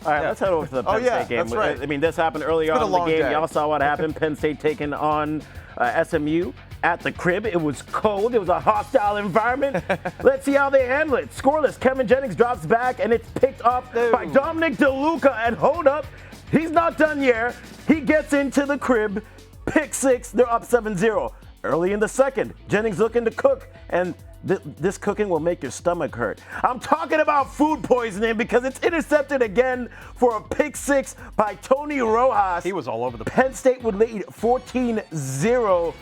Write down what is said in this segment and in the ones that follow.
All right, let's head over to the Penn State game. That's right. I mean, this happened earlier on in the game. Y'all saw what happened. Penn State taking on SMU at the crib. It was cold. It was a hostile environment. Let's see how they handle it. Scoreless. Kevin Jennings drops back, and it's picked up by Dominic DeLuca. And hold up, he's not done yet. He gets into the crib. Pick six. They're up 7-0. Early in the second, Jennings looking to cook, and this cooking will make your stomach hurt. I'm talking about food poisoning because it's intercepted again for a pick six by Tony Rojas. He was all over the place. Penn State would lead 14-0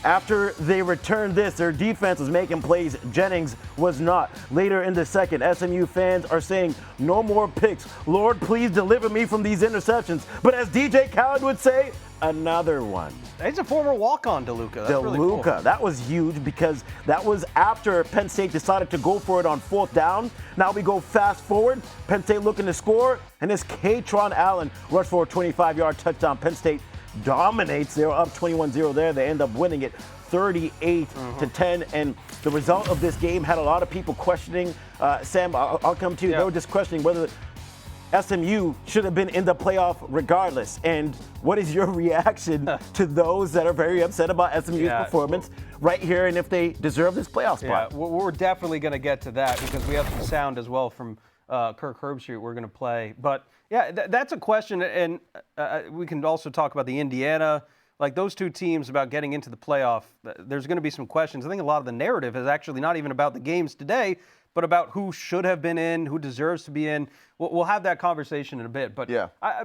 after they returned this. Their defense was making plays. Jennings was not. Later in the second, SMU fans are saying, no more picks. Lord, please deliver me from these interceptions. But as DJ Khaled would say, another one. He's a former walk-on, DeLuca. That's really cool. That was huge because that was after Penn State decided to go for it on fourth down. Now we go fast forward. Penn State looking to score, and this Katron Allen rushed for a 25-yard touchdown. Penn State dominates. They were up 21-0 there. They end up winning it 38-10. And the result of this game had a lot of people questioning. Sam, I'll come to you. They were just questioning whether SMU should have been in the playoff regardless. And what is your reaction to those that are very upset about SMU's performance right here and if they deserve this playoff spot? Yeah, we're definitely going to get to that because we have some sound as well from Kirk Herbstreit we're going to play. But, yeah, that's a question. And we can also talk about the Indiana, like those two teams about getting into the playoff. There's going to be some questions. I think a lot of the narrative is actually not even about the games today, but about who should have been in, who deserves to be in. We'll have that conversation in a bit. But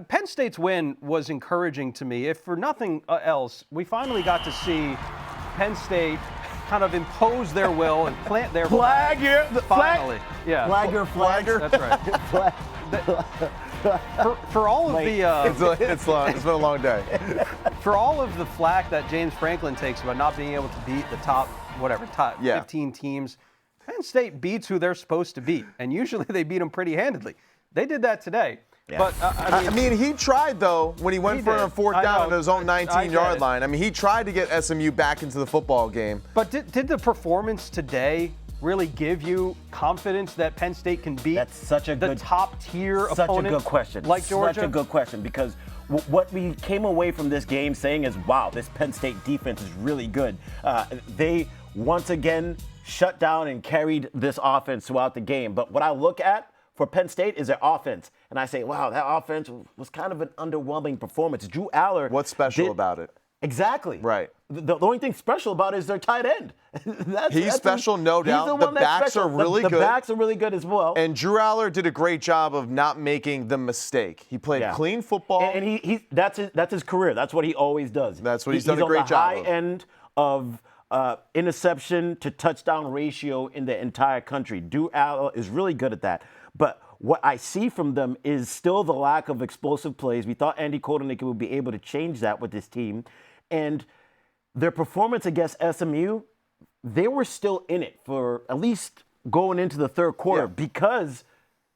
Penn State's win was encouraging to me. If for nothing else, we finally got to see Penn State kind of impose their will and plant their flag. Finally. Yeah. Flagger. That's right. For all of the... it's been a long day. For all of the flack that James Franklin takes about not being able to beat the top 15 teams, Penn State beats who they're supposed to beat, and usually they beat them pretty handedly. They did that today. Yeah. But I mean, he tried though when he went for a fourth down on his own 19-yard line. I mean, he tried to get SMU back into the football game. But did the performance today really give you confidence that Penn State can beat the top-tier opponent? Such a good question. Like Georgia? Such a good question because what we came away from this game saying is, wow, this Penn State defense is really good. They once again shut down and carried this offense throughout the game. But what I look at for Penn State is their offense. And I say, wow, that offense was kind of an underwhelming performance. Drew Aller. What's special about it? Exactly. Right. The only thing special about it is their tight end. He's special, no doubt. The backs are really good. The backs are really good as well. And Drew Aller did a great job of not making the mistake. He played clean football. And that's his career. That's what he always does. That's what he's done a great job of. He's on the high end of interception to touchdown ratio in the entire country. Drew Aller is really good at that. But what I see from them is still the lack of explosive plays. We thought Andy Kotelnicki would be able to change that with this team. And their performance against SMU, they were still in it for at least going into the third quarter because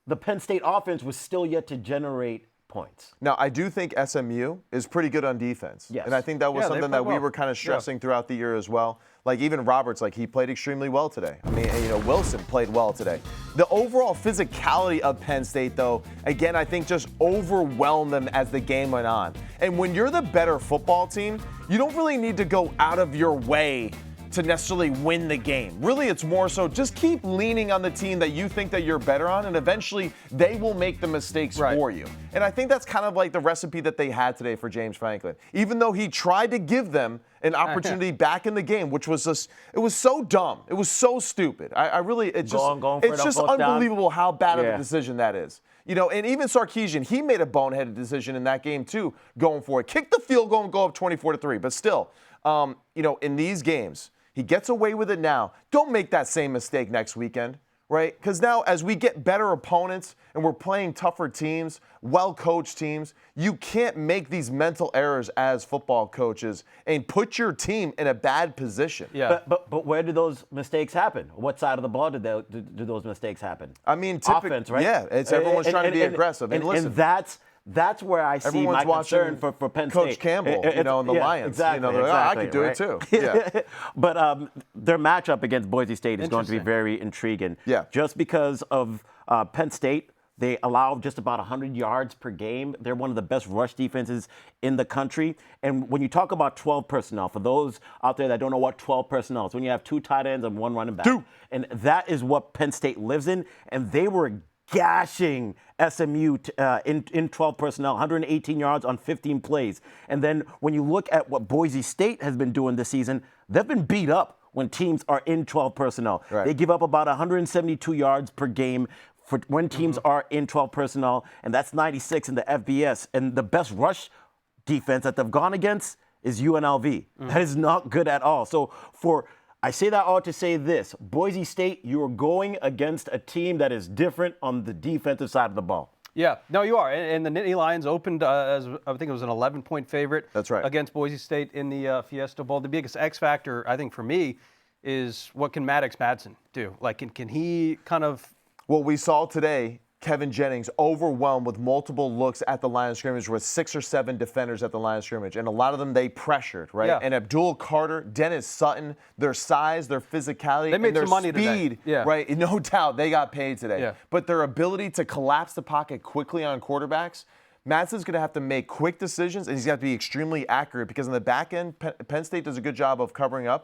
the Penn State offense was still yet to generate points. Now, I do think SMU is pretty good on defense. Yes. And I think that was something that we were kind of stressing throughout the year as well. Like even Roberts, like he played extremely well today. I mean, Wilson played well today. The overall physicality of Penn State, though, again, I think just overwhelmed them as the game went on. And when you're the better football team, you don't really need to go out of your way to necessarily win the game. Really, it's more so just keep leaning on the team that you think that you're better on, and eventually they will make the mistakes for you. And I think that's kind of like the recipe that they had today for James Franklin. Even though he tried to give them an opportunity back in the game, which was just, it was so dumb. It was so stupid. It's just unbelievable how bad of a decision that is. You know, and even Sarkisian, he made a boneheaded decision in that game too, going for it. Kick the field goal and go up 24-3. But still, in these games, he gets away with it now. Don't make that same mistake next weekend, right? Because now as we get better opponents and we're playing tougher teams, well-coached teams, you can't make these mental errors as football coaches and put your team in a bad position. Yeah. But where do those mistakes happen? What side of the ball do those mistakes happen? I mean, offense, right? Yeah, it's everyone's trying to be aggressive. And listen, that's where I see my concern for Penn State. Coach Campbell, and the Lions. Exactly. Like, I could do it too. Yeah. But their matchup against Boise State is going to be very intriguing. Yeah. Just because of Penn State, They allow just about 100 yards per game. They're one of the best rush defenses in the country. And when you talk about 12 personnel, for those out there that don't know what 12 personnel is, when you have 2 tight ends and 1 running back. And that is what Penn State lives in. And they were gashing SMU in 12 personnel, 118 yards on 15 plays. And then when you look at what Boise State has been doing this season, they've been beat up when teams are in 12 personnel. Right. They give up about 172 yards per game for when teams are in 12 personnel, and that's 96 in the FBS. And the best rush defense that they've gone against is UNLV. That is not good at all. So I say that all to say this. Boise State, you're going against a team that is different on the defensive side of the ball. Yeah, no, you are. And the Nittany Lions opened as, I think it was an 11-point favorite. That's right. Against Boise State in the Fiesta Bowl. The biggest X factor, I think, for me is what can Maddox Madsen do? Like, can he kind of... What we saw today, Kevin Jennings overwhelmed with multiple looks at the line of scrimmage with 6 or 7 defenders at the line of scrimmage. And a lot of them they pressured, right? Yeah. And Abdul Carter, Dennis Sutton, their size, their physicality, They made and their some money speed, today. Yeah. right? No doubt they got paid today. Yeah. But their ability to collapse the pocket quickly on quarterbacks, Madsen's going to have to make quick decisions, and he's got to be extremely accurate because on the back end, Penn State does a good job of covering up.